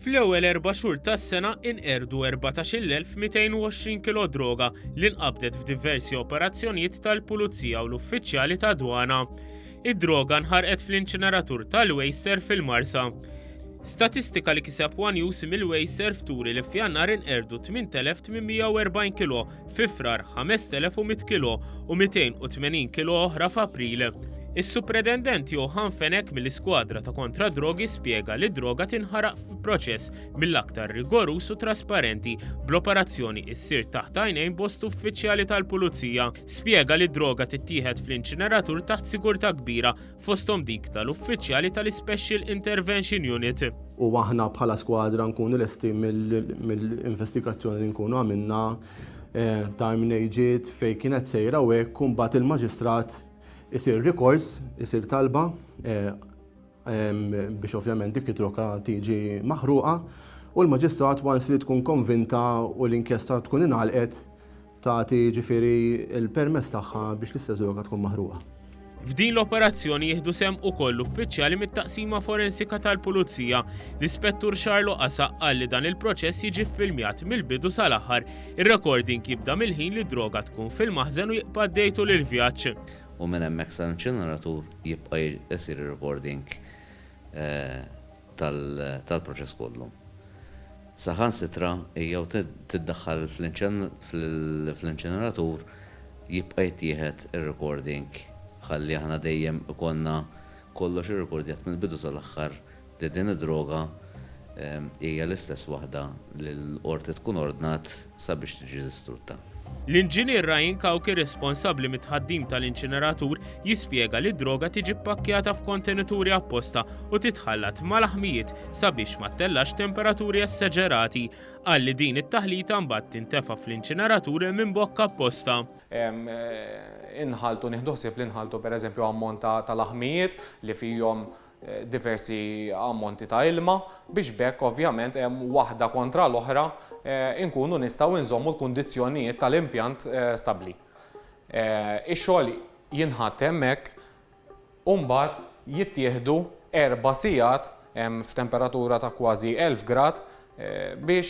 Fl-ewwel 4 xhur tas-sena inqerdu 14,220 kilo droga li nqabdet f'diversi operazzjonijiet tal-Pulizija u l-uffiċjali ta' dwana. Id-droga nħarqet fl-inċineratur tal-Wejser fil-Marsa. Statistika li kiseb One News mill-Wejser turi li f'Jannar inqerdu 8,840 kilo, fi Frar 5,100 kilo u 280 kilo oħra f'April. Is-Supredendent Johan Fenek mill-Iskwadra ta' kontra drogi spjega li droga tinħaraq f'proċess mill-aktar rigorus u trasparenti bl-operazzjoni issir taħt għajnejn bost uffiċjali tal-Pulizija. Spjega li droga tittieħed fl-inċineratur taħt sigurtà kbira fosthom dik tal-uffiċjali tal-Special Intervention Unit. U aħna bħala skwadra nkunu lesti mill-investigazzjoni li nkunu għamilna time neġiet fejn kienet sejra u hekk mbagħad il-maġistrat isir rikors, isir talba biex ovvjament dik id-droga tiġi maħruqa u l-maġistrat once li tkun konvinta u l-inkjesta tkun ingħalqet tagħti ġifieri l-permess tagħha biex l-istess droga tkun maħruqa. F'din l-operazzjoni jieħdu sehem ukoll uffiċjali mit-taqsima forensika tal-Pulizija. L-Ispettur Xarlo Qasa qal li dan il-proċess jiġi ffilmjat mill-bidu sal-aħħar. Ir-recording jibda mill-ħin li droga tkun fil-maħżen u jibqa' dejtu lill-vjaġġ. U minn hemmhekk sal-inċineratur jibqa' jsir ir-recording tal-proċess kollu. Saħansitra jew tiddaħħal fl-inċineratur jibqa' jittieħed ir-recording ħalli aħna dejjem ikollna kollox irrekordjat mill-bidu sal-aħħar li din id-droga hija l-istess waħda li l-qorti tkun ordnat sabiex tiġi distrutta. L-inġinier Ryan Kawki responsabbli mit-tħaddim tal-inċineratur jispjega li d-droga tiġi ppakkjata f'kontenituri apposta u titħallat mal-aħmijiet sabiex ma tellax temperaturi esseġerati. Qal li din it-taħlita mbagħad tintefa' fl-inċineratur minn bokka apposta. Inħaltu nieħdu ħsieb li nħaltu pereżempju ammont tal-aħmijiet li fihom diversi ammonti ta' ilma biex bekk ovvjament hemm waħda kontra l-oħra inkunu nistgħu nżommu l-kundizzjonijiet tal-impjant stabbli. Ix-xogħol jinħatt hemmhekk u mbagħad jittieħdu 4 sigħat f'temperatura ta' kważi 1000 grad biex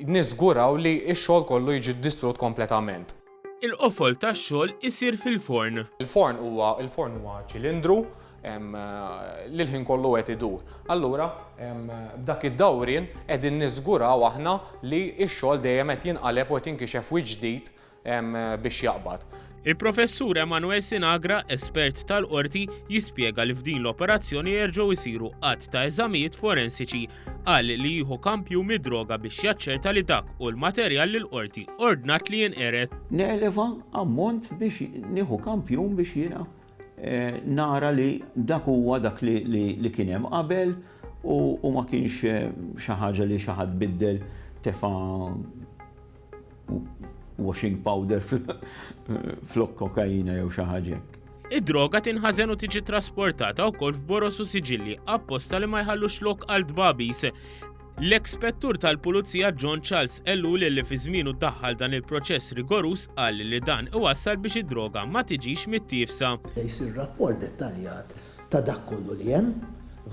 niżguraw li x-xogħol kollu jiġi distrutt kompletament. Il-qofol tax-xogħol isir fil-forn. Il-forn huwa ċilindru li l-ħin kollu qed idur. Allura b'dak id-dawrien qegħdin niżguraw aħna li x-xogħol dejjem qed jinqaleb u qed jinkixef wiċċ ġdid biex jaqbad. Il-professur Emanuel Sinagra, espert tal-qorti, jispjega li f'din l-operazzjoni jerġgħu jsiru qatt ta' eżamijiet forensiċi. Qal li jieħu kampju mid-droga biex jaċċerta li dak u l-materjal li l-qorti ordnat li jinqered. Neleva ammont biex nieħu kampjun biex jiena nara li dak huwa dak li kien hemm qabel u ma kienx xi ħaġa li xi ħadd biddel tefa' washing powder flok kokaina jew xi ħaġa hekk. Id-droga tinħażen u tiġi trasportata wkoll f'boros u siġilli apposta li ma jħallux lok għal dbabis. L-Ekspettur tal-Pulizija John Charles Ellul li fi żmienu ddaħħal dan il-proċess rigorus qal li dan iwassal biex id-droga ma tiġix mit-tifsa. Jsir rapport dettaljat ta' dak kollu li hemm,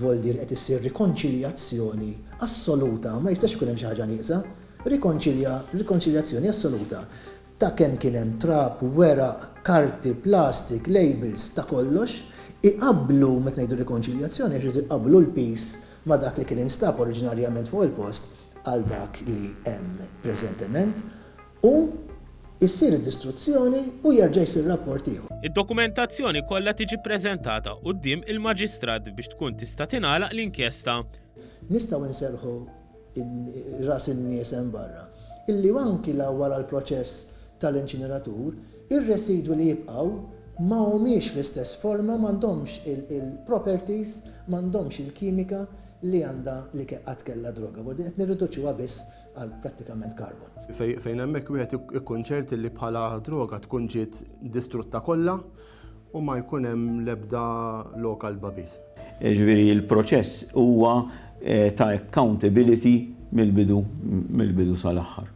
voldir qed issir rikonċiljazzjoni assoluta, ma jistax ikun hemm xi ħaġa nieqsa, rikonċiljazzjoni assoluta ta' kemm kien hemm trap, weraq, karti, plastik, labels ta' kollox, iqabblu meta ngħidu rikonċiljazzjoni għax iqabblu l-piece ma dak li kien instab oriġinarjament fuq il-post għal dak li hemm preżentement u issir id-distruzzjoni u jerġa' jsir rapport ieħor. Id-dokumentazzjoni kollha tiġi ppreżentata quddiem il-maġistrat biex tkun tista' tingħalaq l-inkjesta. Nistgħu nserħu ras in-nies hemm barra illi anki wara l-proċess tal-inċineratur ir-residwi li jibqgħu ma humiex fl-istess forma, m'għandhomx il-properties, m'għandhomx il-kimika li għandha li qatt kellha droga. Qed nirriduċuha biss għal prattikament karbon. Fejn hemmhekk wieħed ikun ċerti li bħala droga tkun ġiet distrutta kollha u ma jkun hemm l-ebda lokal babis. Ġifieri il-proċess huwa ta' accountability mill-bidu sal-aħħar.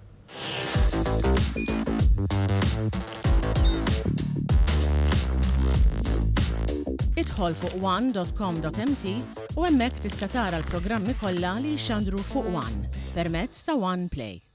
Idħol fuq one.com.mt u hemmhekk tista' tara l-programmi kollha li jxandru fuq One permezz ta' One Play.